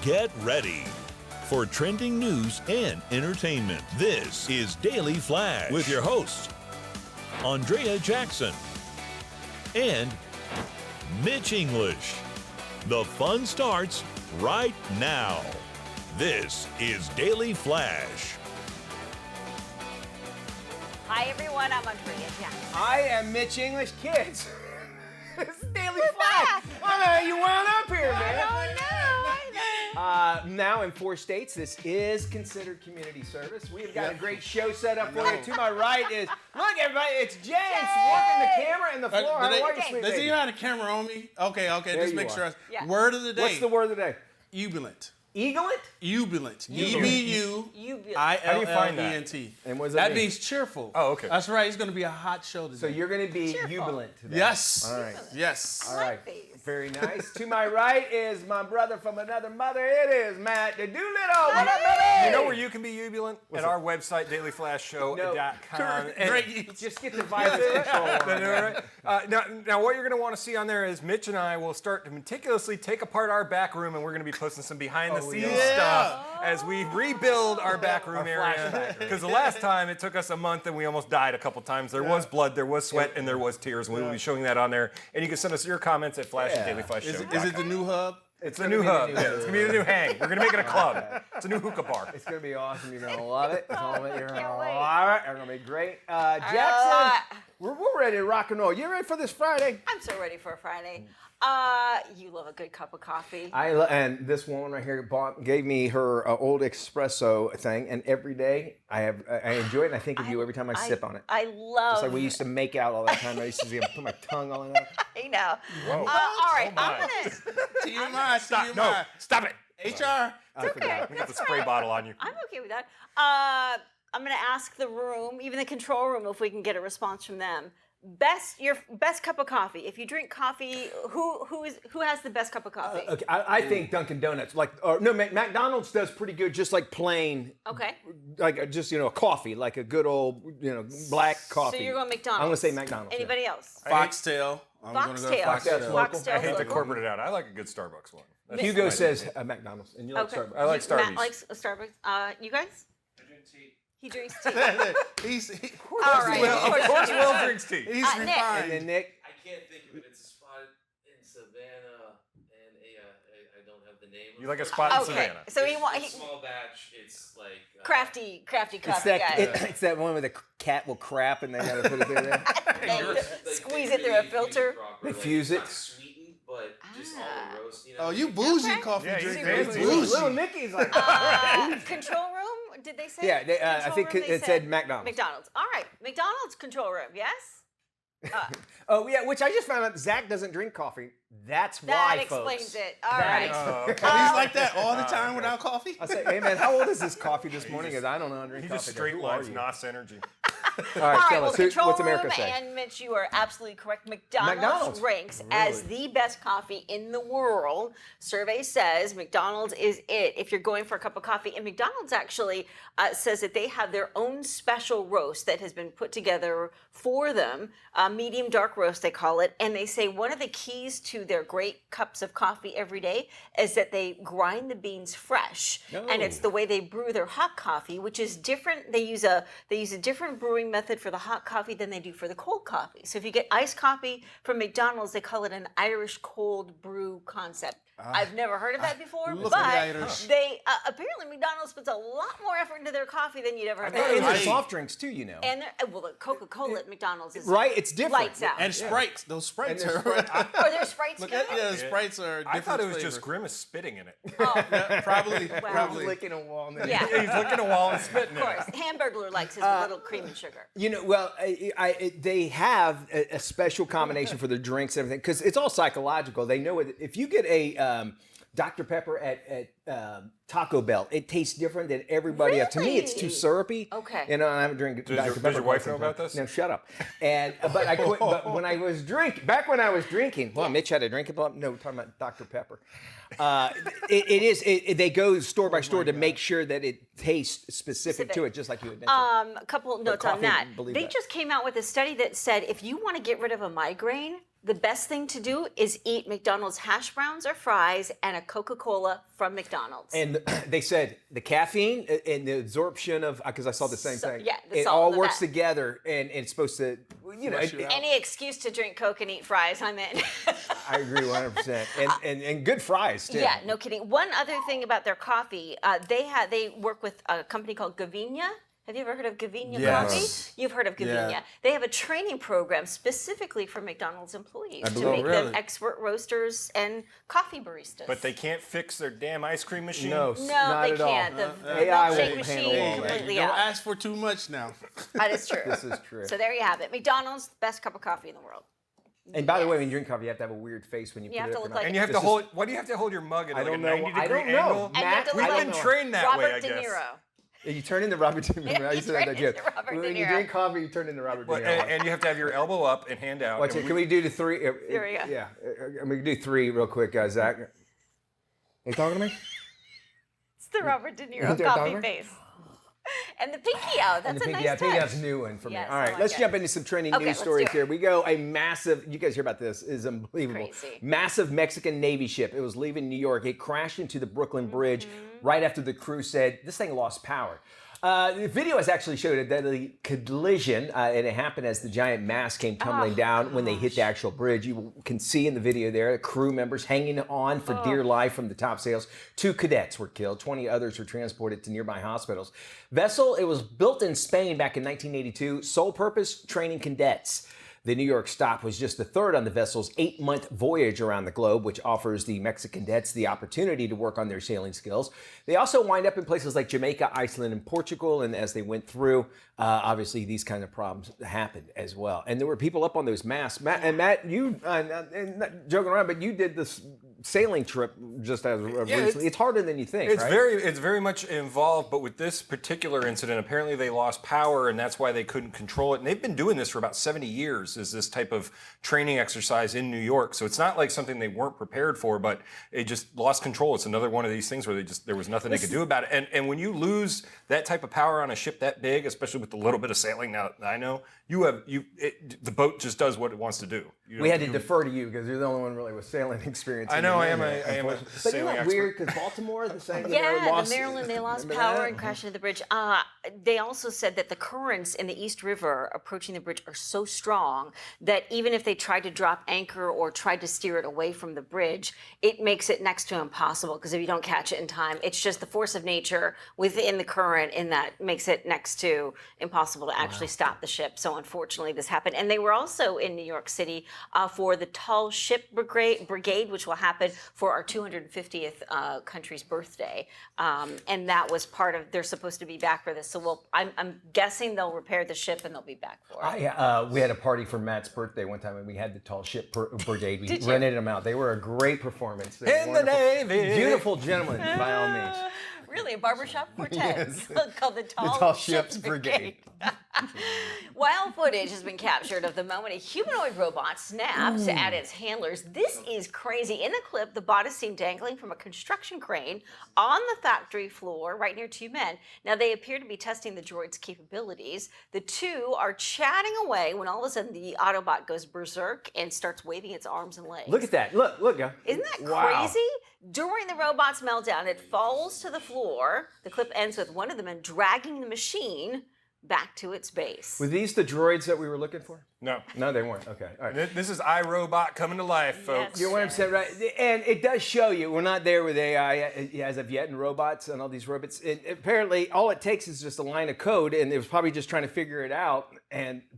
Get ready for trending news and entertainment. This is Daily Flash with your hosts, Andrea Jackson and Mitch English. The fun starts right now. This is Daily Flash. Hi everyone, I'm Andrea Jackson. I am Mitch English, kids. This is Daily Flash. Oh, you wound up here, man. I know. Now in 4 states, this is considered community service. We have got a great show set up for you. To my right is, look everybody, it's James working the camera and the floor. How are you, sweet Does baby? he have a camera on me? Okay, There just you make are. sure. Yeah. Word of the day. What's the word of the day? Jubilant. Eaglet? Jubilant. Jubilant. E-B-U-I-L-L-E-N-T. And what does that mean? means cheerful. Oh, okay. That's right. It's going to be a hot show today. So you're going to be Cheerful. jubilant today. Yes. All right. Yes. All right. like these. Very nice. To my right is my brother from another mother. It is Matt the Doolittle. What up, buddy? You know where you can be jubilant? At our website, dailyflashshow.com. Great. Just get the virus control on. Now, what you're going to want to see on there is Mitch and I will start to meticulously take apart our back room, and we're going to be posting some behind-the-scenes stuff as we rebuild our back room area. Because the last time it took us a month, and we almost died a couple times. There was blood, there was sweat, and there was tears. And we will be showing that on there. And you can send us your comments at flash@dailyflashshow.com. Is it the new hub? It's the new hub. Yeah, it's going to be the new hang. We're going to make it a club. It's a new hookah bar. It's going to be awesome. You're going to love it. You're going to wait. love it. It's going to be great. Jackson, we're ready to rock and roll. You ready for this Friday? I'm so ready for a Friday. You love a good cup of coffee. And this woman right here gave me her old espresso thing, and every day I enjoy it, and I think of you every time I sip on it. I love. Just like we used to make out all that time. I used to put my tongue all in that. I know. Whoa. All right, Oh, I'm my. gonna. TMI. Stop. No, stop it. HR. Okay. We got the spray bottle on you. I'm okay with that. I'm gonna ask the room, even the control room, if we can get a response from them. Your best cup of coffee. If you drink coffee, who has the best cup of coffee? Okay, I think Dunkin' Donuts, McDonald's does pretty good, just like plain, Okay. like just a coffee, like a good old black coffee. So you're going McDonald's. I'm gonna say McDonald's. Anybody else? Foxtail. I'm going to go Foxtail. Foxtail. Foxtail. I hate to local. corporate it out. I like a good Starbucks one. That's Hugo my says favorite. McDonald's, and you like Okay. Starbucks. I like Matt Starbucks. likes a Starbucks. You guys? I drink tea. He drinks tea. All All right. Of course, Will drinks tea. He's Nick. And refined. then Nick, I can't think of it. It's a spot in Savannah, and I don't have the name. You like a spot in Okay. Savannah. So It's he small batch. It's like crafty it's coffee that guy. it's that one where the cat will crap and they gotta put it through there. Squeeze it through a filter. They fuse it. Not sweetened, but just all the roast. Oh, you bougie Okay. coffee Yeah, he's drinker. fancy. You bougie. Little Nicky's like. Control room? Did they say? Yeah, I Control think room, they it said McDonald's. McDonald's. All right, McDonald's control room. Yes. Oh yeah, which I just found out Zach doesn't drink coffee. That's That why, explains folks. it. All That right. explains- He's like that all the time without coffee. I say, hey man, how old is this coffee this morning? Because I don't know how to drink He coffee. just straight Who are lines you? NOS energy. All right, All right, tell well, us, control what's room America say? and Mitch, you are absolutely correct. McDonald's McDonald's? ranks as the best coffee in the world. Survey says McDonald's is it if you're going for a cup of coffee. And McDonald's actually says that they have their own special roast that has been put together for them, medium dark roast they call it. And they say one of the keys to their great cups of coffee every day is that they grind the beans fresh, and it's the way they brew their hot coffee, which is different. They use a different brewing method for the hot coffee than they do for the cold coffee. So if you get iced coffee from McDonald's, they call it an Irish cold brew concept. I've never heard of that before, look but at the Irish. they apparently McDonald's puts a lot more effort into their coffee than you'd ever And think. their soft drinks too, you know. And well, the Coca-Cola at McDonald's is Right, it's different. lights out. And Sprites. Those Sprites And are. Are there Sprites Look too? at, yeah, Sprites are different I thought it was flavor. just Grimace spitting in it. Yeah, probably. Wow. Probably. Licking a wall. And then Yeah. He's licking a wall and spitting Of in course, it. Hamburglar likes his with little cream and sugar. You know, well, they have a special combination for the drinks and everything because it's all psychological. They know it. If you get a Dr. Pepper at Taco Bell, it tastes different than everybody else. To me, it's too Really? syrupy. Okay. You know, I haven't drank Dr. Pepper. does your wife for know some about time. this? No, shut up. And but I quit. But when I was drinking, well, Mitch had a drink. No, we're talking about Dr. Pepper. They go store by store to make sure that it tastes specific to it, just like you had mentioned. A couple notes on coffee, that. believe They that. just came out with a study that said if you want to get rid of a migraine, The best thing to do is eat McDonald's hash browns or fries and a Coca-Cola from McDonald's. And they said the caffeine and the absorption of, because I saw the same thing. Yeah, the it salt all and the works fat. together, and it's supposed to, you know. Any excuse to drink Coke and eat fries, I'm in. I agree 100%. And good fries too. Yeah, no kidding. One other thing about their coffee, they work with a company called Gavinia. Have you ever heard of Gavinia Yes. Coffee? You've heard of Gavinia. Yeah. They have a training program specifically for McDonald's employees to believe- make Really? them expert roasters and coffee baristas. But they can't fix their damn ice cream machine. No, no, not they at all. can't. The AI milkshake won't machine handle all that. completely Don't out. ask for too much now. That is true. This is true. So there you have it. McDonald's, best cup of coffee in the world. And by the way, when you drink coffee, you have to have a weird face when you, You put have it to up look your like- mouth. And you have This to is- hold. Why do you have to hold your mug at I like a don't know. 90-degree I don't know. angle? And you have to Matt, look I I've like been don't know. trained that Robert way, I De guess. Niro. You turn into Robert De Niro. I used to you say turn that joke. into Robert De When you Niro. drink coffee, you turn into Robert De Well, Niro. and you have to have your elbow up and hand out. Watch and it. Can we do the three? There we go. Yeah. I mean, we can do three real quick, guys. Zach, you talking to me? It's the Robert De You Niro think they're coffee talking? face. And the pinky out. That's And the a pinky, nice I think touch. that's a new one for me. Yes, All I right, like let's it. jump into some trending Okay, news let's stories do it. here. We go a massive, you guys hear about this, is unbelievable. Crazy. Massive Mexican Navy ship. It was leaving New York. It crashed into the Brooklyn Bridge Mm-hmm. right after the crew said this thing lost power. The video has actually showed a deadly collision, and it happened as the giant mast came tumbling down when they hit the actual bridge. You can see in the video there, crew members hanging on for dear life from the topsails. 2 cadets were killed. 20 others were transported to nearby hospitals. Vessel, it was built in Spain back in 1982. Sole purpose, training cadets. The New York stop was just the third on the vessel's 8-month voyage around the globe, which offers the Mexican cadets the opportunity to work on their sailing skills. They also wind up in places like Jamaica, Iceland, and Portugal, and as they went through, obviously these kind of problems happened as well. And there were people up on those masts. Matt, you, and not joking around, but you did this sailing trip just as recently. It's harder than you think, It's right? it's very much involved, but with this particular incident, apparently they lost power, and that's why they couldn't control it. And they've been doing this for about 70 years, is this type of training exercise in New York. So it's not like something they weren't prepared for, but it just lost control. It's another one of these things where there was nothing they could do about it. And when you lose that type of power on a ship that big, especially with the little bit of sailing now that I know, the boat just does what it wants to do. We had to defer to you because you're the only one really with sailing experience. I know I am a But isn't sailing that expert. weird? Because Baltimore, the same. Yeah, the Maryland, they lost remember power that? and crashed into the bridge. They also said that the currents in the East River approaching the bridge are so strong that even if they tried to drop anchor or tried to steer it away from the bridge, it makes it next to impossible because if you don't catch it in time, it's just the force of nature within the current in that makes it next to impossible to actually stop the ship. So unfortunately, this happened. And they were also in New York City for the Tall Ship Brigade, which will happen for our 250th country's birthday. And that was part of, they're supposed to be back for this. So I'm guessing they'll repair the ship and they'll be back for it. We had a party for Matt's birthday one time, and we had the Tall Ship Brigade. We Did you? rented them out. They were a great performance. They were In the wonderful. Navy. Beautiful gentlemen, by all means. Really, a barbershop quartet called the Tall, Tall Ships Ships Brigade. Wild footage has been captured of the moment a humanoid robot snaps at its handlers. This is crazy. In the clip, the bot is seen dangling from a construction crane on the factory floor right near 2 men. Now, they appear to be testing the droid's capabilities. The two are chatting away when all of a sudden the Autobot goes berserk and starts waving its arms and legs. Look at that. Look, guys. Isn't that Wow. crazy? During the robot's meltdown, it falls to the floor. The clip ends with one of the men dragging the machine back to its base. Were these the droids that we were looking for? No. No, they weren't. Okay. All right. This is iRobot coming to life, folks. You're 100% right. And it does show you, we're not there with AI as of yet and robots and all these robots. And apparently, all it takes is just a line of code, and it was probably just trying to figure it out.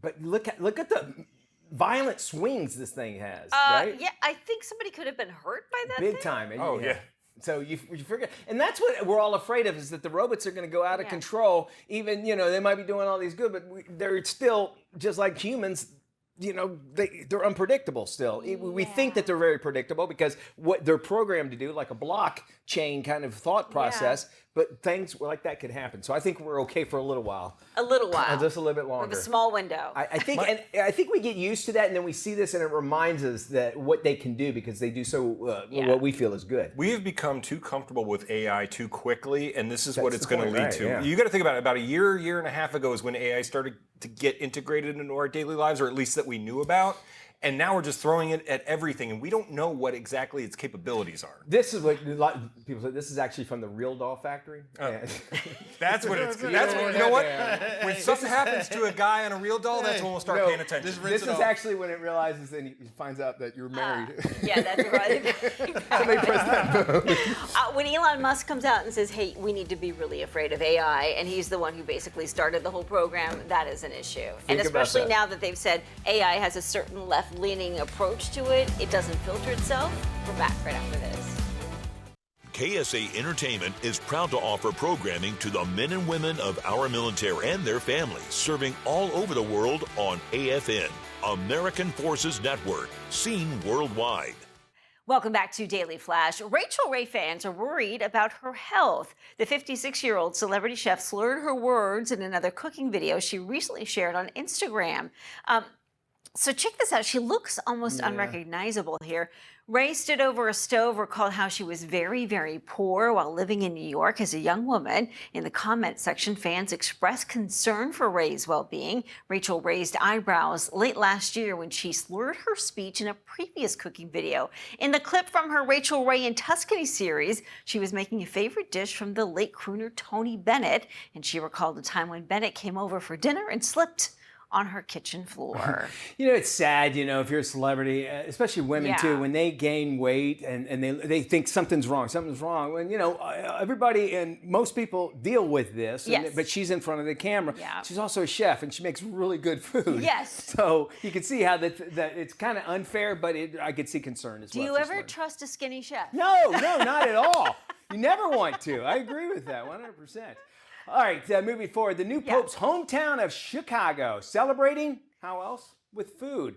But look at the violent swings this thing has, right? Yeah, I think somebody could have been hurt by that Big thing. time. Oh, yeah. So you forget, and that's what we're all afraid of, is that the robots are going to go out of Yeah. control. Even, they might be doing all these good, but they're still just like humans. They're unpredictable still. We think that they're very predictable because what they're programmed to do, like a blockchain kind of thought process, but things like that could happen. So I think we're okay for a little while. A little while. Just a little bit longer. With a small window. I think, and I think we get used to that, and then we see this, and it reminds us that what they can do because they do so what we feel is good. We have become too comfortable with AI too quickly, and this is what That's it's the going to point, lead right, to. yeah. You got to think about it. About a year and a half ago is when AI started to get integrated into our daily lives, or at least that we knew about. and now we're just throwing it at everything, and we don't know what exactly its capabilities are. This is what a lot of people say. This is actually from the real doll factory. Yeah. That's what it's. That's what, you know what? When something happens to a guy on a real doll, that's when we'll start paying attention. This is actually when it realizes and he finds out that you're married. Yeah, that's right. Somebody press that button. When Elon Musk comes out and says, hey, we need to be really afraid of AI, and he's the one who basically started the whole program, that is an issue. And especially now that they've said AI has a certain left-leaning approach to it, it doesn't filter itself. We're back right after this. KSA Entertainment is proud to offer programming to the men and women of our military and their families, serving all over the world on AFN, American Forces Network, seen worldwide. Welcome back to Daily Flash. Rachel Ray fans are worried about her health. The 56-year-old celebrity chef slurred her words in another cooking video she recently shared on Instagram. So check this out. She looks almost unrecognizable here. Ray stood over a stove, recalled how she was very, very poor while living in New York as a young woman. In the comment section, fans expressed concern for Ray's well-being. Rachel raised eyebrows late last year when she slurred her speech in a previous cooking video. In the clip from her Rachel Ray in Tuscany series, she was making a favorite dish from the late crooner Tony Bennett, and she recalled a time when Bennett came over for dinner and slipped on her kitchen floor. You know, it's sad, you know, if you're a celebrity, especially women too, when they gain weight and they think something's wrong. When, you know, everybody and most people deal with this, but she's in front of the camera. Yeah. She's also a chef and she makes really good food. Yes. So you can see how that it's kind of unfair, but I could see concern as well. Do you ever trust a skinny chef? No, not at all. You never want to. I agree with that 100%. All right, moving forward, the new Pope's hometown of Chicago, celebrating, how else? With food.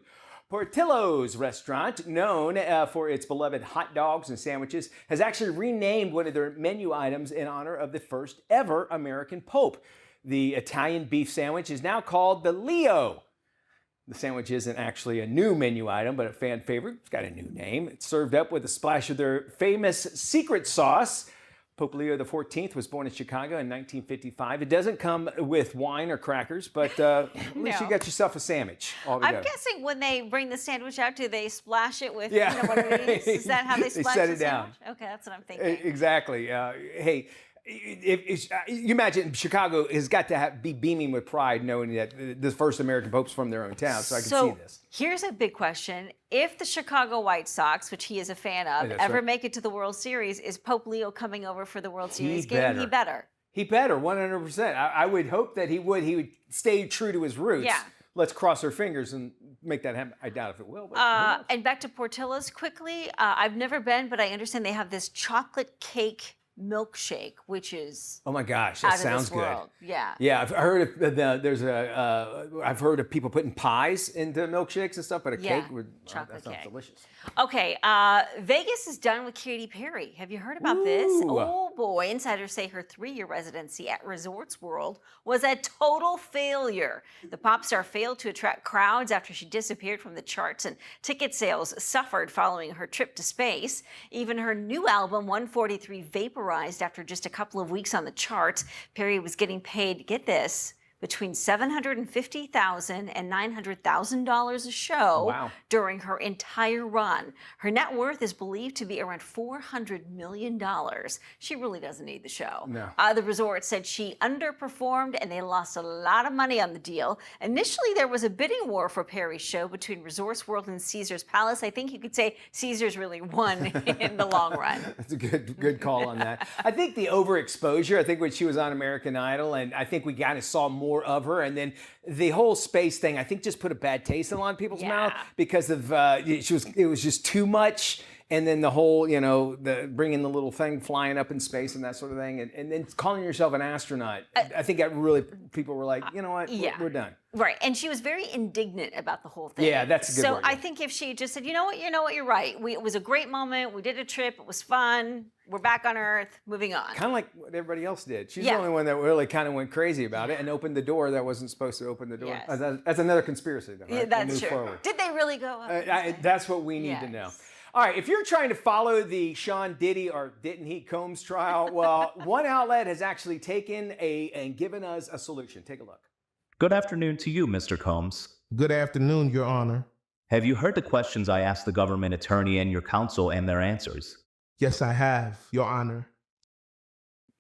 Portillo's restaurant, known for its beloved hot dogs and sandwiches, has actually renamed one of their menu items in honor of the first ever American Pope. The Italian beef sandwich is now called the Leo. The sandwich isn't actually a new menu item, but a fan favorite. It's got a new name. It's served up with a splash of their famous secret sauce. Pope Leo XIV was born in Chicago in 1955. It doesn't come with wine or crackers, but at least you got yourself a sandwich altogether. I'm guessing when they bring the sandwich out, do they splash it with one of these? Is that how they splash set the it down. sandwich? Okay, that's what I'm thinking. Exactly. Hey, if you imagine Chicago has got to be beaming with pride knowing that the first American Pope's from their own town, so I can see this. Here's a big question. If the Chicago White Sox, which he is a fan of, ever make it to the World Series, is Pope Leo coming over for the World Series game? He better. He better, 100%. I would hope that he would stay true to his roots. Yeah. Let's cross our fingers and make that happen. I doubt if it will. But and back to Portillo's quickly. I've never been, but I understand they have this chocolate cake milkshake, which is oh my gosh, that sounds good. Yeah, I've heard of I've heard of people putting pies into milkshakes and stuff, but a cake would that sounds delicious. Okay, Vegas is done with Katy Perry. Have you heard about this? Oh boy, insiders say her 3-year residency at Resorts World was a total failure. The pop star failed to attract crowds after she disappeared from the charts, and ticket sales suffered following her trip to space. Even her new album 143 vaporized after just a couple of weeks on the charts. Perry was getting paid, get this, between $750,000 and $900,000 a show during her entire run. Her net worth is believed to be around $400 million. She really doesn't need the show. No. The resort said she underperformed and they lost a lot of money on the deal. Initially, there was a bidding war for Perry's show between Resorts World and Caesars Palace. I think you could say Caesars really won in the long run. That's a good call on that. I think the overexposure, I think when she was on American Idol, and I think we kind of saw more of her, and then the whole space thing I think just put a bad taste in a lot of people's mouth because of it was just too much, and then the whole the bringing the little thing flying up in space and that sort of thing, and then calling yourself an astronaut. I think that really people were like, you know what, we're done. Right, and she was very indignant about the whole thing. Yeah, that's a good word. So I think if she just said, you know what, you're right. It was a great moment. We did a trip. It was fun. We're back on Earth. Moving on. Kind of like what everybody else did. She's the only one that really kind of went crazy about it and opened the door that wasn't supposed to open the door. Yes. That's another conspiracy, though. Right? Yeah, that's true. Forward. Did they really go up? That's what we need to know. All right, if you're trying to follow the Sean Diddy or didn't he Combs trial, well, one outlet has actually taken and given us a solution. Take a look. Good afternoon to you, Mr. Combs. Good afternoon, Your Honor. Have you heard the questions I asked the government attorney and your counsel and their answers? Yes, I have, Your Honor.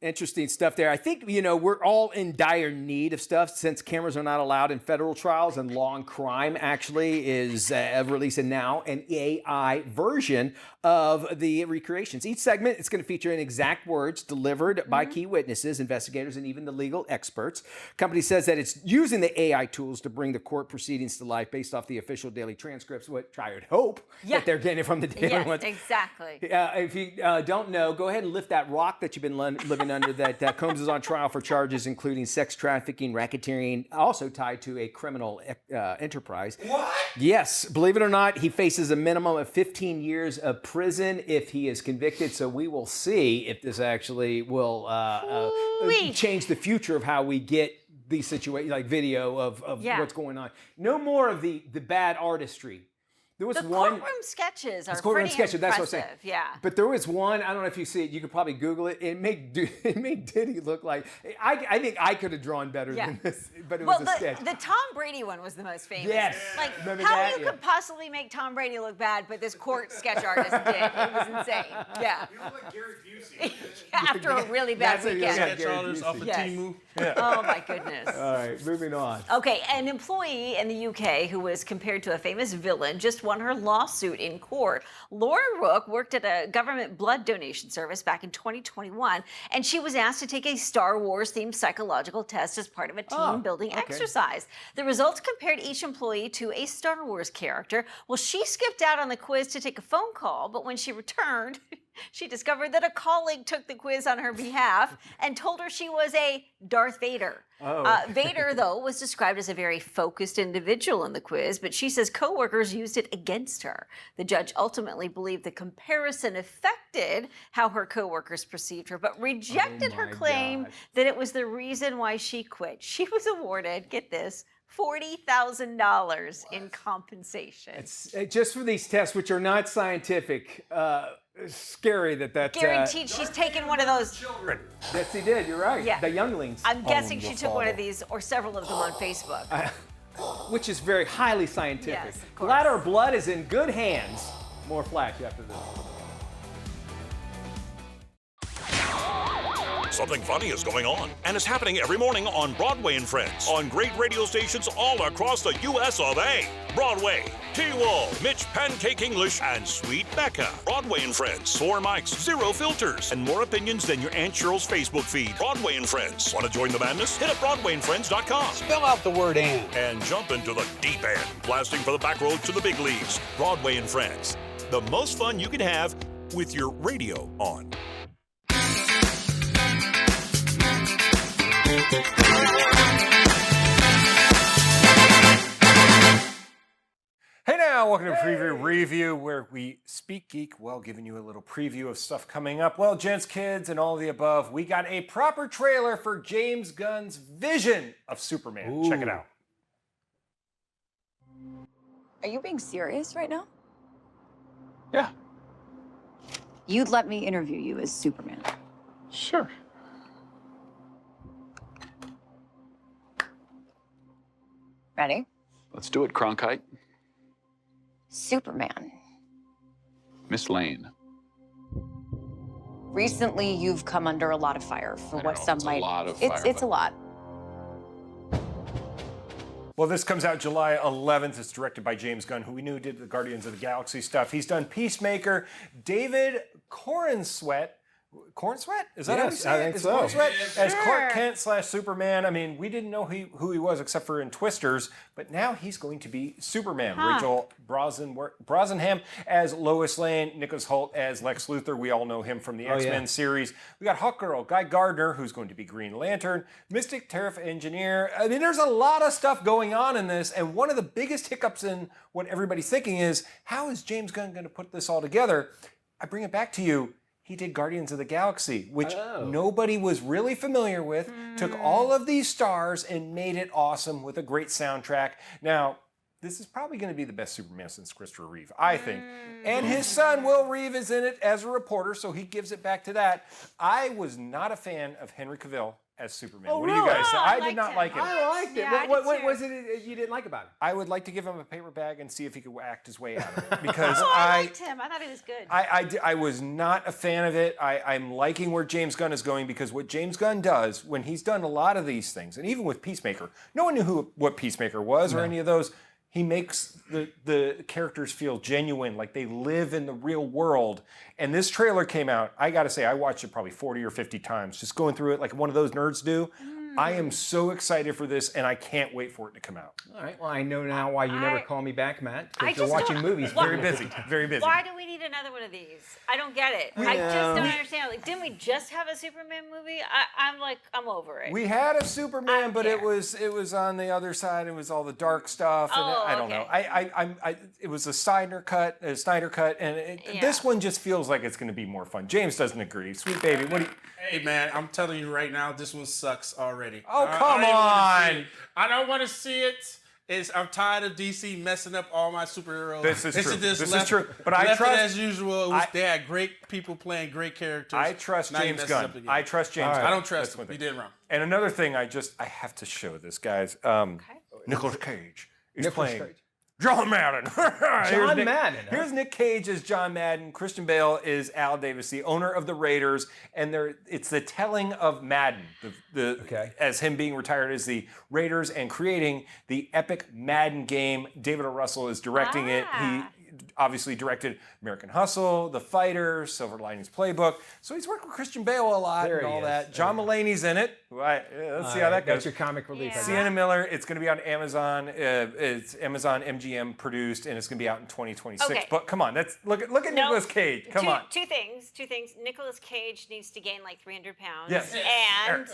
Interesting stuff there. I think, we're all in dire need of stuff since cameras are not allowed in federal trials, and Law and Crime actually is releasing now an AI version of the recreations. Each segment is going to feature in exact words delivered by key witnesses, investigators, and even the legal experts. Company says that it's using the AI tools to bring the court proceedings to life based off the official daily transcripts, which I would hope that they're getting from the daily ones. Exactly. If you don't know, go ahead and lift that rock that you've been living under. That Combs is on trial for charges including sex trafficking, racketeering, also tied to a criminal enterprise. What? Yes, believe it or not, he faces a minimum of 15 years of prison if he is convicted. So we will see if this actually will change the future of how we get these situations, like video of what's going on. No more of the bad artistry. There was the one courtroom sketches are courtroom pretty sketches, impressive. that's what I'm saying. Yeah. But there was one, I don't know if you see it, you could probably Google it. It made Diddy look like, I think I could have drawn better than this, but it was a sketch. The Tom Brady one was the most famous. Yes. Like, Remember how that? you could possibly make Tom Brady look bad, but this court sketch artist did. It was insane. Yeah. You look like Gary Busey. After a really bad That's a- weekend. yeah. Sketch artist off of Yes. Temu. Oh my goodness. All right, moving on. Okay, an employee in the UK who was compared to a famous villain just won her lawsuit in court. Laura Rook worked at a government blood donation service back in 2021, and she was asked to take a Star Wars-themed psychological test as part of a team-building exercise. The results compared each employee to a Star Wars character. Well, she skipped out on the quiz to take a phone call, but when she returned, she discovered that a colleague took the quiz on her behalf and told her she was a Darth Vader. Vader, though, was described as a very focused individual in the quiz, but she says coworkers used it against her. The judge ultimately believed the comparison affected how her coworkers perceived her, but rejected her claim that it was the reason why she quit. She was awarded, get this, $40,000 in compensation. It's just for these tests, which are not scientific. It's scary that Guaranteed she's taken one of those. Children. Yes, he did. You're right. Yeah. The younglings. I'm guessing she took one of these or several of them on Facebook. Which is very highly scientific. Yes, of course. Glad our blood is in good hands. More Flash after this. Something funny is going on, and it's happening every morning on Broadway and Friends, on great radio stations all across the U.S. of A. Broadway, T-Wall, Mitch Pancake English, and Sweet Becca. Broadway and Friends, 4 mics, 0 filters, and more opinions than your Aunt Cheryl's Facebook feed. Broadway and Friends. Want to join the madness? Hit up BroadwayandFriends.com. Spell out the word and jump into the deep end, blasting for the back roads to the big leagues. Broadway and Friends. The most fun you can have with your radio on. Hey now, welcome to Preview Review, where we speak geek while giving you a little preview of stuff coming up. Well, gents, kids, and all of the above, we got a proper trailer for James Gunn's vision of Superman. Ooh. Check it out. Are you being serious right now? yeah, You'd let me interview you as Superman. sure. Ready? Let's do it, Cronkite. Superman. Miss Lane. Recently, you've come under a lot of fire for what some it's might. a lot of It's fire, a lot. Well, this comes out July 11th. It's directed by James Gunn, who we knew did the Guardians of the Galaxy stuff. He's done Peacemaker. David Corenswet. Cornsweat? Is that how you Yes, say I it? think Is so. Cornsweat? As Sure. Clark Kent / Superman. I mean, we didn't know who he was except for in Twisters, but now he's going to be Superman. Rachel Brosnahan as Lois Lane, Nicholas Hoult as Lex Luthor. We all know him from the X-Men series. We got Hawkgirl, Guy Gardner, who's going to be Green Lantern, Mystic Tariff Engineer. I mean, there's a lot of stuff going on in this, and one of the biggest hiccups in what everybody's thinking is, how is James Gunn going to put this all together? I bring it back to you. He did Guardians of the Galaxy, which nobody was really familiar with, took all of these stars and made it awesome with a great soundtrack. Now, this is probably going to be the best Superman since Christopher Reeve, I think. And his son, Will Reeve, is in it as a reporter, so he gives it back to that. I was not a fan of Henry Cavill as Superman. Oh, What do you guys say? Oh, I I did not liked like him. him. I liked it. Yeah, I what did too. was it you didn't like about him? I would like to give him a paper bag and see if he could act his way out of it because Oh, I liked him. I thought he was good. I was not a fan of it. I'm liking where James Gunn is going because what James Gunn does when he's done a lot of these things, and even with Peacemaker, no one knew what Peacemaker was or any of those. He makes the characters feel genuine, like they live in the real world. And this trailer came out, I gotta say, I watched it probably 40 or 50 times, just going through it like one of those nerds do. I am so excited for this, and I can't wait for it to come out. All right. Well, I know now why you never call me back, Matt. I Because you're just watching don't- movies. Very busy, very busy. Why do we need another one of these? I don't get it. I just don't understand. Like, didn't we just have a Superman movie? I'm over it. We had a Superman, but it care. was on the other side. It was all the dark stuff, and Oh, I don't know. okay. It was a Snyder cut, and this one just feels like it's going to be more fun. James doesn't agree. Sweet baby, what do you? Hey man, I'm telling you right now, this one sucks already. Oh, I come don't even wanna see on. it. I don't want to see it. I'm tired of DC messing up all my superheroes. This is true. Just This is left- true. But I left it trust- as usual. They had great people playing great characters. I trust Now he James messes Gunn. up again. I trust James Gunn. I don't trust That's him. one He thing. did wrong. And another thing, I have to show this, guys. Nicolas Cage is Nicolas playing Cage. John Madden. John Madden, huh? Here's Nick Cage as John Madden. Christian Bale is Al Davis, the owner of the Raiders, and it's the telling of Madden, as him being retired as the Raiders and creating the epic Madden game. David O. Russell is directing it. He obviously directed American Hustle, The Fighter, Silver Linings Playbook. So he's worked with Christian Bale a lot There and he all is. that. John Mulaney's in it. Let's see how that goes. That's your comic relief. Yeah. Sienna Miller, it's going to be on Amazon. It's Amazon MGM produced, and it's going to be out in 2026. Okay. But come on, look at Nicolas Cage. Come on. Two things. Nicolas Cage needs to gain like 300 pounds. Yes. And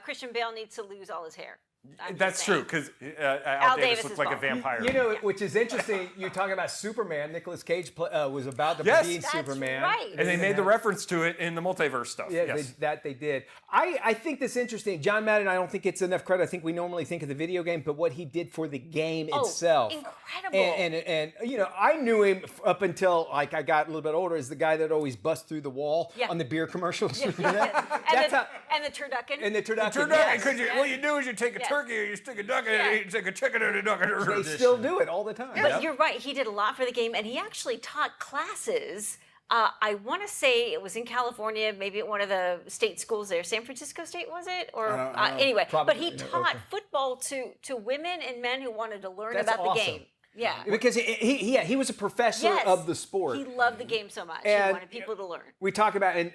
Christian Bale needs to lose all his hair. I'm That's just true, saying. because Al Davis Davis looks is like a bald. vampire. You know, which is interesting. You're talking about Superman. Nicolas Cage was about to Yes. be That's Superman. right. and they made the reference to it in the multiverse stuff. Yeah, Yes. they did. I think this is interesting. John Madden, I don't think it's enough credit. I think we normally think of the video game, but what he did for the game itself. Incredible. And you know, I knew him up until like I got a little bit older as the guy that always busts through the wall on the beer commercials. and the turducken. And the turducken. Turducken, yes. because what you do is you take a turkey or you stick a duck in it, you take a chicken and a duck in it. They still do it all the time. But you're right. He did a lot for the game, and he actually taught classes. I want to say it was in California, maybe at one of the state schools there. San Francisco State, was it? Or anyway, Probably, but he taught football to women and men who wanted to learn That's about awesome. the game. Yeah. Because he was a professor Yes. of the sport. He loved the game so much. And- He wanted people to learn. We talk about, and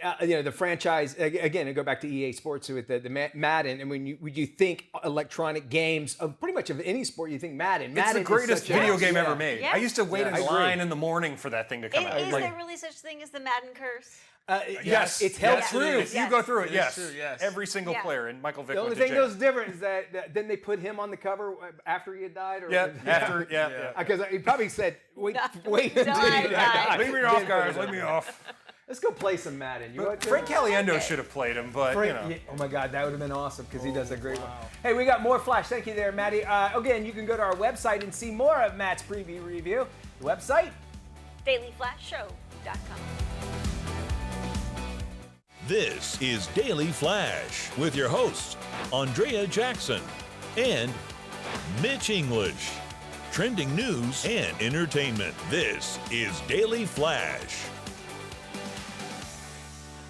the franchise again. I go back to EA Sports with the Madden, and when you think electronic games of pretty much of any sport, you think Madden. It's Madden the is greatest such a- video game yeah. ever made. Yes. I used to wait in I agree. line in the morning for that thing to come out. Is Like, there really such thing as the Madden curse? Yes, it's held yes, true. If you go through it, It is yes. true, yes. Every single Yeah. player, and Michael Vick The only went to thing jail. that was different is that then they put him on the cover after he had died. Or, Yeah, after, yeah. Because he probably said, "Wait, No, wait no, until I you died. die." Leave me off, guys. Leave me off. Let's go play some Madden. You want to? Frank Caliendo should have played him, but Frank, you know. yeah, oh my God, that would have been awesome because he does a great one. Hey, we got more Flash. Thank you there, Maddie. Again, you can go to our website and see more of Matt's preview review. The website? DailyFlashShow.com. This is Daily Flash with your hosts, Andrea Jackson and Mitch English. Trending news and entertainment. This is Daily Flash.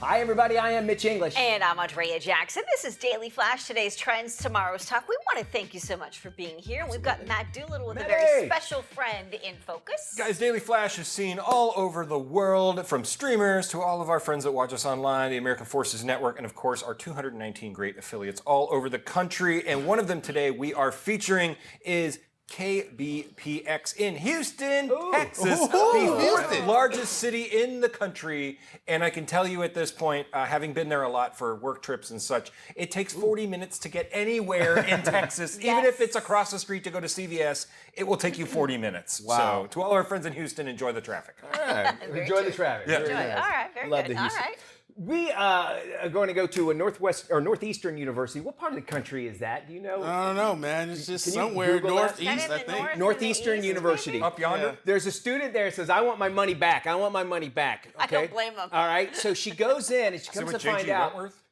Hi, everybody. I am Mitch English. And I'm Andrea Jackson. This is Daily Flash, today's trends, tomorrow's talk. We want to thank you so much for being here. And we've got Matt Doolittle with a very Matty. special friend in focus. Guys, Daily Flash is seen all over the world, from streamers to all of our friends that watch us online, the American Forces Network, and of course our 219 great affiliates all over the country. And one of them today we are featuring is KBPX in Houston, Texas, the fourth largest city in the country. And I can tell you at this point, having been there a lot for work trips and such, it takes 40 minutes to get anywhere in Texas. Even if it's across the street to go to CVS, it will take you 40 minutes. Wow. So to all our friends in Houston, enjoy the traffic. All right. Enjoy the traffic. Yeah. Very Enjoy. nice. All right, very Love good. the All Houston. right. We are going to go to a northeastern university. What part of the country is that? Do you know? I don't know, man. It's just Can you somewhere Google that? northeast, Kind I of in the think. north and Northeastern the east, University. maybe? Up yonder? There's a student there that says, "I want my money back. I want my money back." I Okay? don't blame him. All right. So she goes in and she Is it comes with to find J.G. out. Wentworth?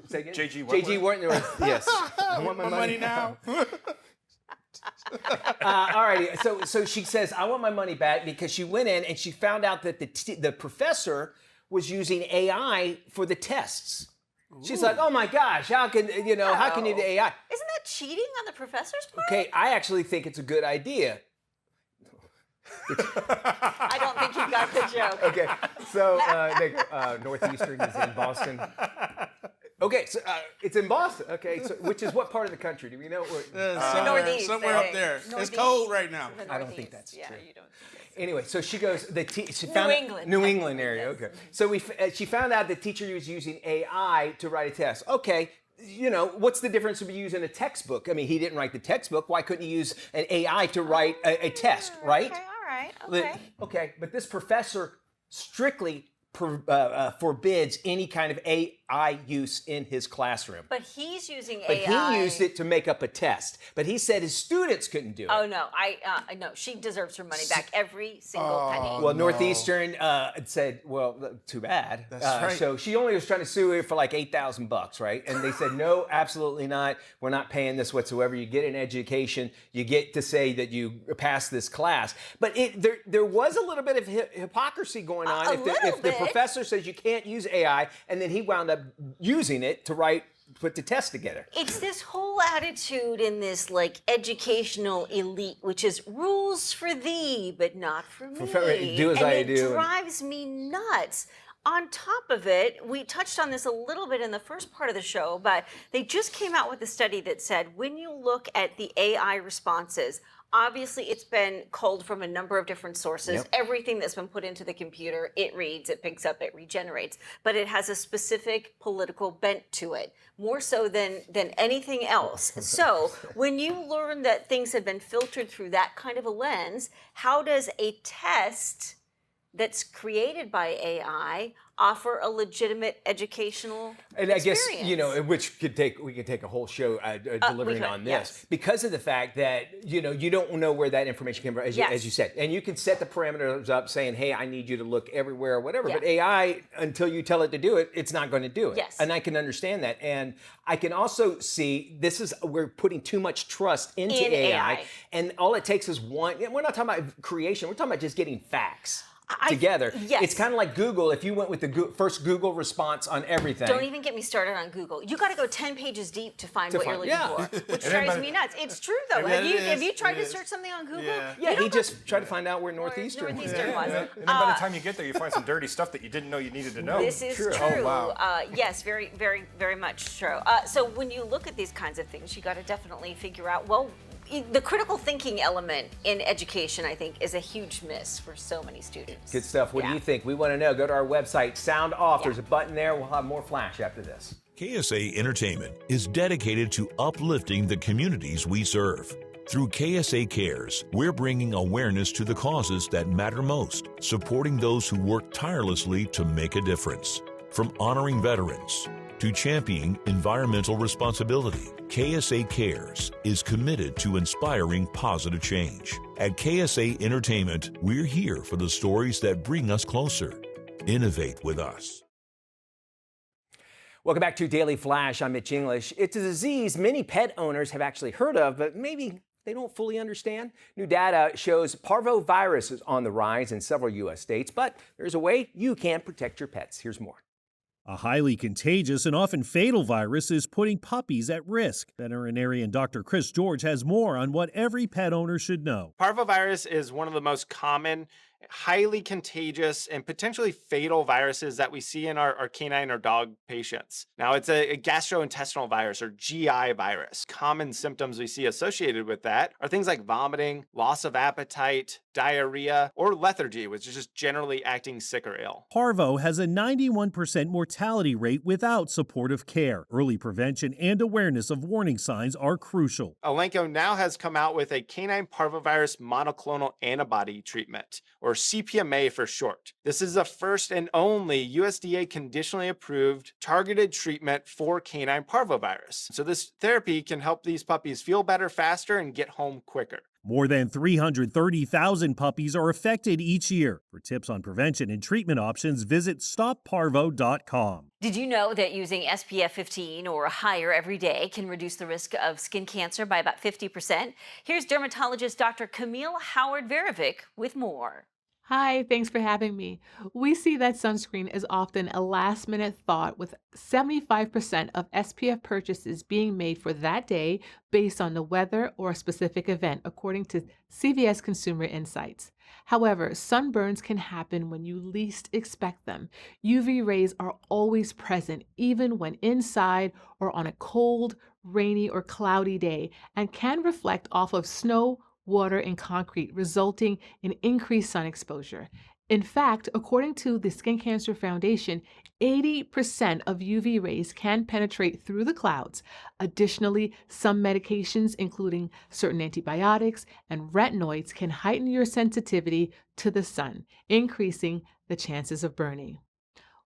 Say again? J.G. J.G. Wentworth. Yes. I want my money now. Alrighty. So she says, I want my money back because she went in and she found out that the professor was using AI for the tests. She's like, oh my gosh, how can you do AI? Isn't that cheating on the professor's part? Okay, I actually think it's a good idea. I don't think you got the joke. Okay, so Northeastern is in Boston. Okay, so it's in Boston. Okay, so which is what part of the country? Do we know? Northeast, somewhere up there. Northeast. It's cold right now. I don't think that's true. You don't. Anyway, so she goes. She New found England. New England area. Okay, so she found out the teacher was using AI to write a test. Okay. What's the difference between using a textbook? I mean, he didn't write the textbook. Why couldn't he use an AI to write a test, right? Okay, all right. Okay. Okay, but this professor strictly forbids any kind of AI use in his classroom. But he's using But AI. he used it to make up a test. But he said his students couldn't do it. Oh no, no. She deserves her money back, every single penny. Well, Northeastern said, well, too bad. That's right. So she only was trying to sue her for like $8,000, right? And they said, no, absolutely not. We're not paying this whatsoever. You get an education. You get to say that you passed this class. But there was a little bit of hypocrisy going on. If the professor says you can't use AI, and then he wound up using it to put the test together. It's this whole attitude in this like educational elite, which is rules for thee, but not for me. Do as I do. It drives me nuts. On top of it, we touched on this a little bit in the first part of the show, but they just came out with a study that said when you look at the AI responses, obviously it's been culled from a number of different sources. Yep. Everything that's been put into the computer, it reads, it picks up, it regenerates, but it has a specific political bent to it, more so than anything else. So when you learn that things have been filtered through that kind of a lens, how does a test that's created by AI offer a legitimate educational experience? I guess, which we could take a whole show delivering on this, yes. because of the fact that, you don't know where that information came from, as you said. And you can set the parameters up saying, hey, I need you to look everywhere or whatever. Yeah. But AI, until you tell it to do it, it's not going to do it. Yes. And I can understand that. And I can also see we're putting too much trust into AI. And all it takes is one. We're not talking about creation. We're talking about just getting facts together. Yes. It's kind of like Google. If you went with the first Google response on everything. Don't even get me started on Google. You got to go 10 pages deep to find what you're looking for, which drives me nuts. It's true though. Have you tried to search something on Google? Yeah, he just tried to find out where Northeastern was. And then by the time you get there, you find some dirty stuff that you didn't know you needed to know. This is true. Oh, wow. Yes, very, very, very much true. So when you look at these kinds of things, you got to definitely figure out, well, the critical thinking element in education, I think, is a huge miss for so many students. Good stuff. What do you think? We want to know. Go to our website, Sound Off. There's a button there. We'll have more flash after this. KSA Entertainment is dedicated to uplifting the communities we serve. Through KSA Cares, we're bringing awareness to the causes that matter most, supporting those who work tirelessly to make a difference. From honoring veterans to championing environmental responsibility, KSA Cares is committed to inspiring positive change. At KSA Entertainment, we're here for the stories that bring us closer. Innovate with us. Welcome back to Daily Flash. I'm Mitch English. It's a disease many pet owners have actually heard of, but maybe they don't fully understand. New data shows Parvo virus is on the rise in several U.S. states, but there's a way you can protect your pets. Here's more. A highly contagious and often fatal virus is putting puppies at risk. Veterinarian Dr. Chris George has more on what every pet owner should know. Parvo virus is one of the most common, highly contagious, and potentially fatal viruses that we see in our canine or dog patients. Now, it's a gastrointestinal virus or GI virus. Common symptoms we see associated with that are things like vomiting, loss of appetite, diarrhea, or lethargy, which is just generally acting sick or ill. Parvo has a 91% mortality rate without supportive care. Early prevention and awareness of warning signs are crucial. Elanco now has come out with a canine parvovirus monoclonal antibody treatment, or CPMA for short. This is the first and only USDA conditionally approved targeted treatment for canine parvovirus. So this therapy can help these puppies feel better faster and get home quicker. More than 330,000 puppies are affected each year. For tips on prevention and treatment options, visit stopparvo.com. Did you know that using SPF 15 or higher every day can reduce the risk of skin cancer by about 50%? Here's dermatologist Dr. Camille Howard-Verovic with more. Hi, thanks for having me. We see that sunscreen is often a last-minute thought, with 75% of SPF purchases being made for that day based on the weather or a specific event, according to CVS Consumer Insights. However, sunburns can happen when you least expect them. UV rays are always present, even when inside or on a cold, rainy, or cloudy day, and can reflect off of snow, water, and concrete, resulting in increased sun exposure. In fact, according to the Skin Cancer Foundation, 80% of UV rays can penetrate through the clouds. Additionally, some medications, including certain antibiotics and retinoids, can heighten your sensitivity to the sun, increasing the chances of burning.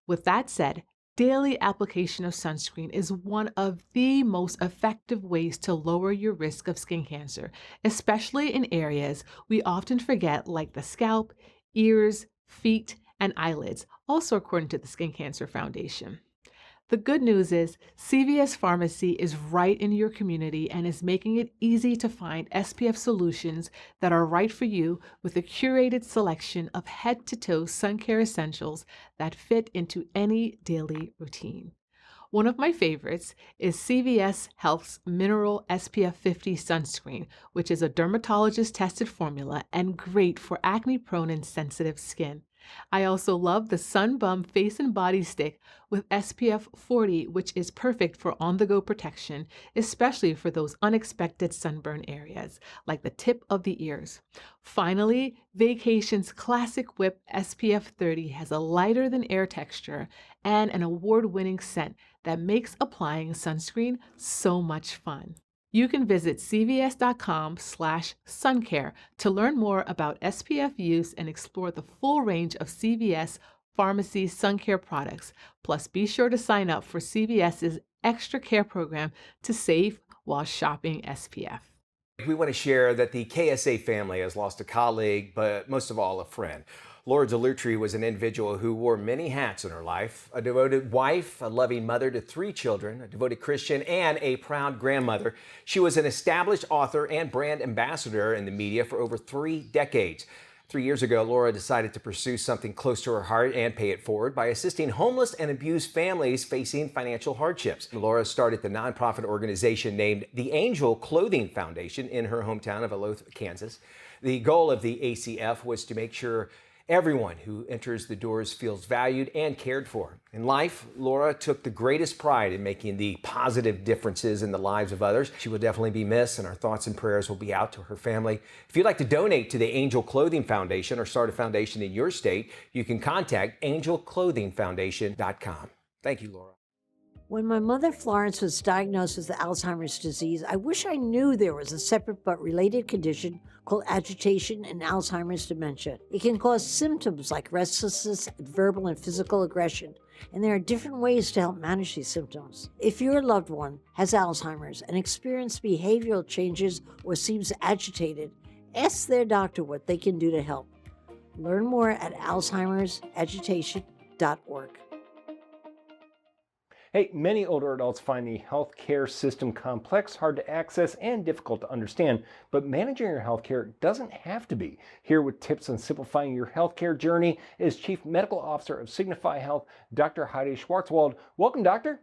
With that said, daily application of sunscreen is one of the most effective ways to lower your risk of skin cancer, especially in areas we often forget, like the scalp, ears, feet, and eyelids, also according to the Skin Cancer Foundation. The good news is CVS Pharmacy is right in your community and is making it easy to find SPF solutions that are right for you, with a curated selection of head-to-toe sun care essentials that fit into any daily routine. One of my favorites is CVS Health's Mineral SPF 50 Sunscreen, which is a dermatologist-tested formula and great for acne-prone and sensitive skin. I also love the Sun Bum Face and Body Stick with SPF 40, which is perfect for on-the-go protection, especially for those unexpected sunburn areas, like the tip of the ears. Finally, Vacation's Classic Whip SPF 30 has a lighter-than-air texture and an award-winning scent that makes applying sunscreen so much fun. You can visit cvs.com/suncare to learn more about SPF use and explore the full range of CVS Pharmacy sun care products. Plus, be sure to sign up for CVS's Extra Care program to save while shopping SPF. We want to share that the KSA family has lost a colleague, but most of all, a friend. Laura Doolittle was an individual who wore many hats in her life: a devoted wife, a loving mother to 3 children, a devoted Christian, and a proud grandmother. She was an established author and brand ambassador in the media for over 3 decades. 3 years ago, Laura decided to pursue something close to her heart and pay it forward by assisting homeless and abused families facing financial hardships. Laura started the nonprofit organization named the Angel Clothing Foundation in her hometown of Olathe, Kansas. The goal of the ACF was to make sure everyone who enters the doors feels valued and cared for. In life, Laura took the greatest pride in making the positive differences in the lives of others. She will definitely be missed, and our thoughts and prayers will be out to her family. If you'd like to donate to the Angel Clothing Foundation or start a foundation in your state, you can contact angelclothingfoundation.com. Thank you, Laura. When my mother Florence was diagnosed with Alzheimer's disease, I wish I knew there was a separate but related condition called agitation and Alzheimer's dementia. It can cause symptoms like restlessness, verbal and physical aggression, and there are different ways to help manage these symptoms. If your loved one has Alzheimer's and experiences behavioral changes or seems agitated, ask their doctor what they can do to help. Learn more at alzheimersagitation.org. Hey, many older adults find the healthcare system complex, hard to access, and difficult to understand, but managing your healthcare doesn't have to be. Here with tips on simplifying your healthcare journey is Chief Medical Officer of Signify Health, Dr. Heidi Schwartzwald. Welcome, Doctor.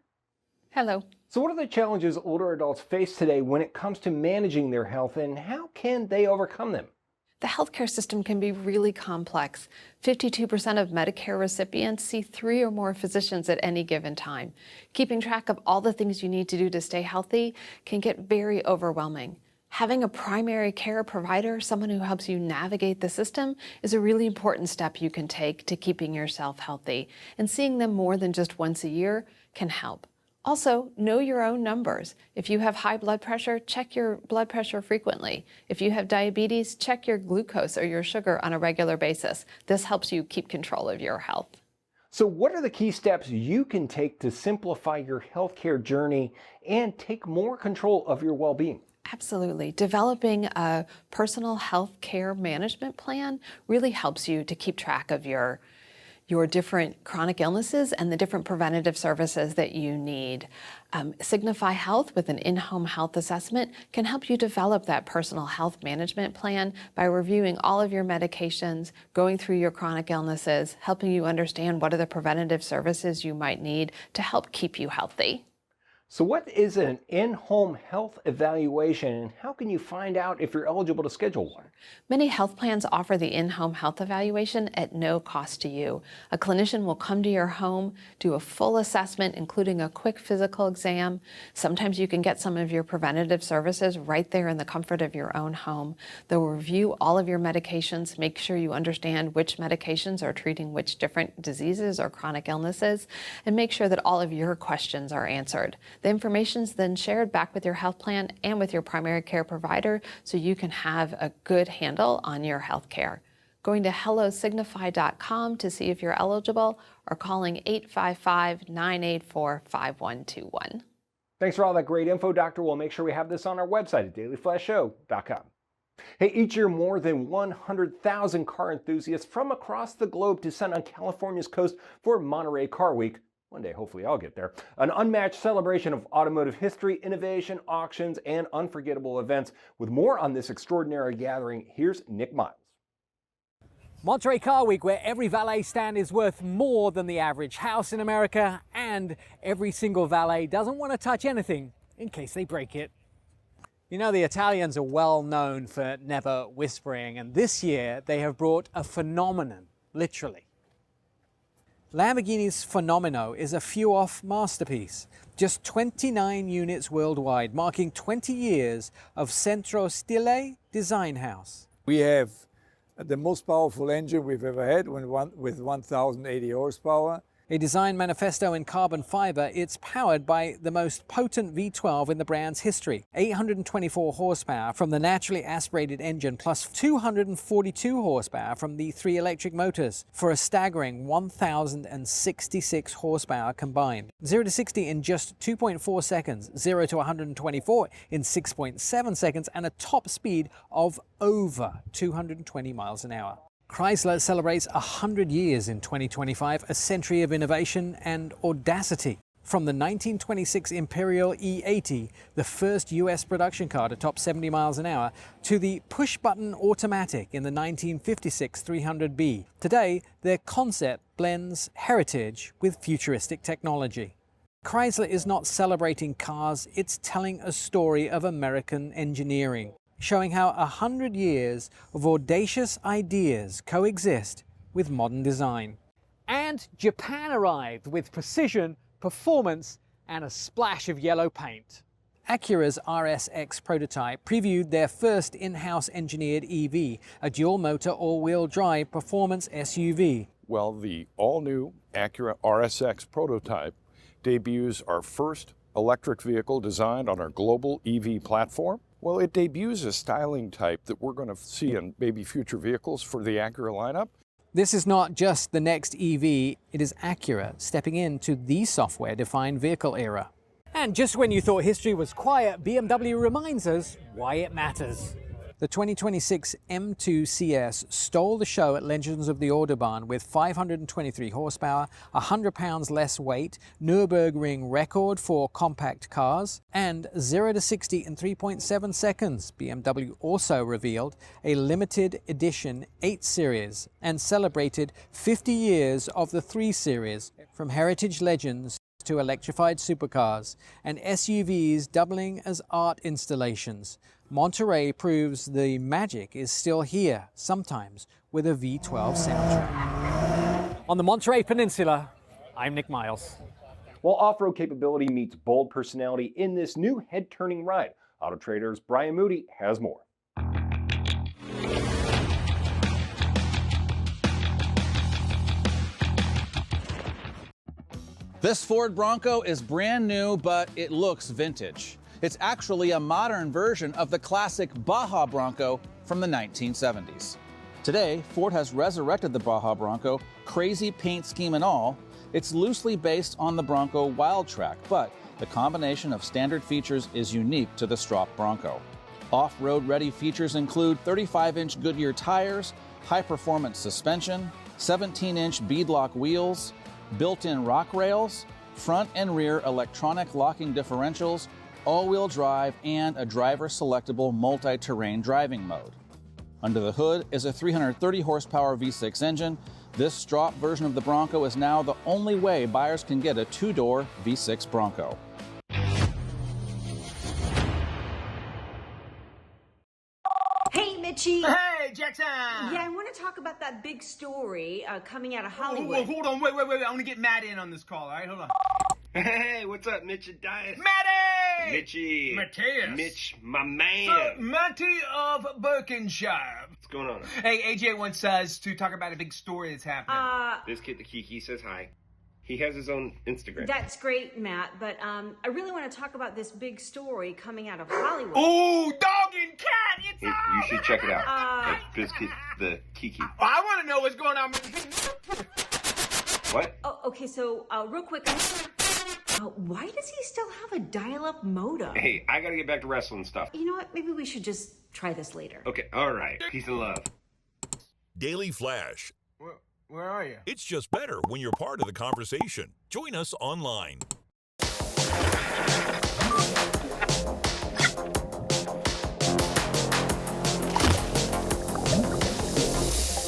Hello. So what are the challenges older adults face today when it comes to managing their health, and how can they overcome them? The healthcare system can be really complex. 52% of Medicare recipients see 3 or more physicians at any given time. Keeping track of all the things you need to do to stay healthy can get very overwhelming. Having a primary care provider, someone who helps you navigate the system, is a really important step you can take to keeping yourself healthy. And seeing them more than just once a year can help. Also, know your own numbers. If you have high blood pressure, check your blood pressure frequently. If you have diabetes, check your glucose or your sugar on a regular basis. This helps you keep control of your health. So what are the key steps you can take to simplify your healthcare journey and take more control of your well-being? Absolutely. Developing a personal health care management plan really helps you to keep track of your different chronic illnesses and the different preventative services that you need. Signify Health with an in-home health assessment can help you develop that personal health management plan by reviewing all of your medications, going through your chronic illnesses, helping you understand what are the preventative services you might need to help keep you healthy. So what is an in-home health evaluation, and how can you find out if you're eligible to schedule one? Many health plans offer the in-home health evaluation at no cost to you. A clinician will come to your home, do a full assessment, including a quick physical exam. Sometimes you can get some of your preventative services right there in the comfort of your own home. They'll review all of your medications, make sure you understand which medications are treating which different diseases or chronic illnesses, and make sure that all of your questions are answered. The information is then shared back with your health plan and with your primary care provider so you can have a good handle on your health care. Going to hellosignify.com to see if you're eligible or calling 855-984-5121. Thanks for all that great info, Doctor. We'll make sure we have this on our website at dailyflashshow.com. Hey, each year more than 100,000 car enthusiasts from across the globe descend on California's coast for Monterey Car Week. One day, hopefully I'll get there. An unmatched celebration of automotive history, innovation, auctions, and unforgettable events. With more on this extraordinary gathering, here's Nick Miles. Monterey Car Week, where every valet stand is worth more than the average house in America, and every single valet doesn't want to touch anything in case they break it. You know, the Italians are well known for never whispering, and this year they have brought a phenomenon, literally. Lamborghini's Fenomeno is a few-off masterpiece, just 29 units worldwide, marking 20 years of Centro Stile Design House. We have the most powerful engine we've ever had with 1,080 horsepower. A design manifesto in carbon fiber, it's powered by the most potent V12 in the brand's history. 824 horsepower from the naturally aspirated engine, plus 242 horsepower from the 3 electric motors, for a staggering 1,066 horsepower combined. 0 to 60 in just 2.4 seconds, 0 to 124 in 6.7 seconds, and a top speed of over 220 miles an hour. Chrysler celebrates 100 years in 2025, a century of innovation and audacity. From the 1926 Imperial E80, the first US production car to top 70 miles an hour, to the push-button automatic in the 1956 300B. Today, their concept blends heritage with futuristic technology. Chrysler is not celebrating cars, it's telling a story of American engineering, showing how 100 years of audacious ideas coexist with modern design. And Japan arrived with precision, performance, and a splash of yellow paint. Acura's RSX prototype previewed their first in-house engineered EV, a dual-motor all-wheel drive performance SUV. Well, the all-new Acura RSX prototype debuts our first electric vehicle designed on our global EV platform. Well, it debuts a styling type that we're going to see in maybe future vehicles for the Acura lineup. This is not just the next EV, it is Acura stepping into the software-defined vehicle era. And just when you thought history was quiet, BMW reminds us why it matters. The 2026 M2 CS stole the show at Legends of the Autobahn with 523 horsepower, 100 pounds less weight, Nürburgring record for compact cars, and 0 to 60 in 3.7 seconds. BMW also revealed a limited edition 8 Series and celebrated 50 years of the 3 Series, from heritage legends to electrified supercars and SUVs doubling as art installations. Monterey proves the magic is still here, sometimes with a V12 soundtrack. On the Monterey Peninsula, I'm Nick Miles. While off-road capability meets bold personality in this new head-turning ride, Auto Trader's Brian Moody has more. This Ford Bronco is brand new, but it looks vintage. It's actually a modern version of the classic Baja Bronco from the 1970s. Today, Ford has resurrected the Baja Bronco, crazy paint scheme and all. It's loosely based on the Bronco Wildtrak, but the combination of standard features is unique to the Strop Bronco. Off-road ready features include 35-inch Goodyear tires, high-performance suspension, 17-inch beadlock wheels, built-in rock rails, front and rear electronic locking differentials, all-wheel drive, and a driver-selectable multi-terrain driving mode. Under the hood is a 330 horsepower V6 engine. This strop version of the Bronco is now the only way buyers can get a two-door V6 Bronco. Hey, Mitchie. Hey, Jackson. Yeah, I want to talk about that big story coming out of Hollywood. Hold on, wait. I want to get Matt in on this call, all right? Hold on. Hey, what's up, Mitch and Dias? Matty! Mitchie. Mateus. Mitch, my man. Matty of Birkenshire. What's going on? Hey, AJ wants us to talk about a big story that's happening. This kid, the Kiki, says hi. He has his own Instagram. That's great, Matt, but I really want to talk about this big story coming out of Hollywood. Ooh, dog and cat, it's You should check it out. This kid, the Kiki. I want to know what's going on. What? Oh, okay, so real quick, why does he still have a dial-up modem? Hey, I gotta get back to wrestling stuff. You know what? Maybe we should just try this later. Okay, all right. Peace and love. Daily Flash. Where are you? It's just better when you're part of the conversation. Join us online.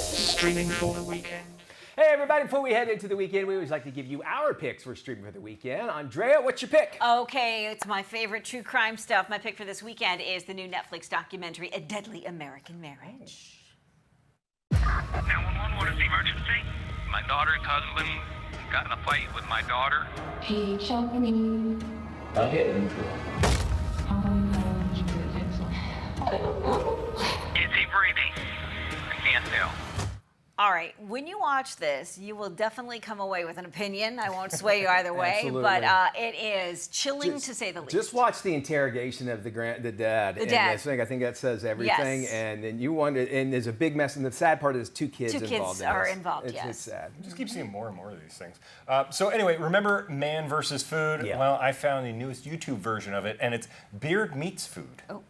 Streaming for the weekend. Hey everybody, before we head into the weekend, we always like to give you our picks for streaming for the weekend. Andrea, what's your pick? Okay, it's my favorite true crime stuff. My pick for this weekend is the new Netflix documentary, A Deadly American Marriage. 911, what is the emergency? My daughter's husband got in a fight with my daughter. He choked me. I hit him. Is he breathing? I can't tell. All right, when you watch this, you will definitely come away with an opinion. I won't sway you either way, Absolutely. but it is chilling to say the least. Just watch the interrogation of the dad. The in dad. this thing. I think that says everything. Yes. And then you wonder, and there's a big mess. And the sad part is two kids Two involved. kids are in this. involved, yes. It's sad. You just keep seeing more and more of these things. So anyway, remember Man versus Food? Yeah. Well, I found the newest YouTube version of it, and it's Beard Meets Food. Oh.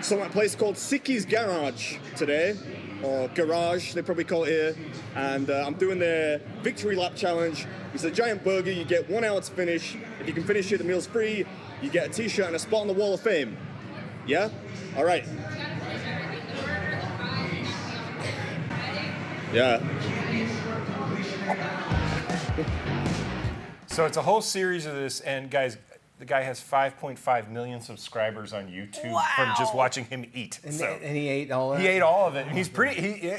So I'm at a place called Siki's Garage today, or Garage, they probably call it here, and I'm doing the Victory Lap Challenge. It's a giant burger, you get 1 hour to finish. If you can finish it, the meal's free. You get a t-shirt and a spot on the Wall of Fame. Yeah? All right. Yeah. So it's a whole series of this, and guys, the guy has 5.5 million subscribers on YouTube from just watching him eat. And, So and he ate all of it? he ate all of it. And he's pretty.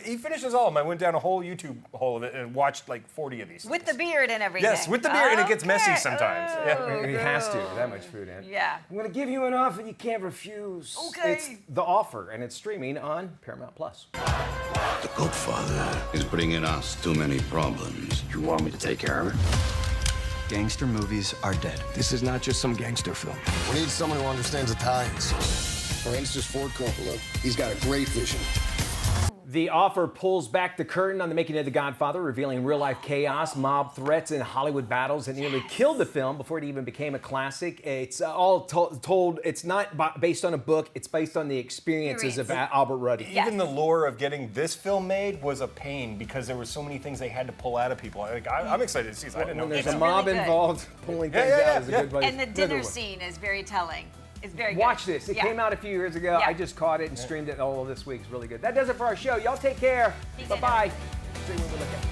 He finishes all of them. I went down a whole YouTube hole of it and watched like 40 of these. With the beard and everything. Yes, with the beard, and it gets messy sometimes. He has to, with that much food in. Yeah. I'm going to give you an offer you can't refuse. Okay. It's The Offer, and it's streaming on Paramount+. The Godfather is bringing us too many problems. You want me to take care of it? Gangster movies are dead. This is not just some gangster film. We need someone who understands Italians. For instance, Ford Coppola. He's got a great vision. The Offer pulls back the curtain on the making of The Godfather, revealing real-life chaos, mob threats, and Hollywood battles that nearly killed the film before it even became a classic. It's all told. It's not based on a book. It's based on the experiences of Albert Ruddy. Even the lure of getting this film made was a pain because there were so many things they had to pull out of people. I'm excited to see this. I didn't know. When there's It's a mob really good. involved, pulling things out is a good way. And the dinner scene is very telling. It's very good. Watch this. It came out a few years ago. Yeah. I just caught it and streamed it all this week. It's really good. That does it for our show. Y'all take care. Bye-bye. See you when we look at it.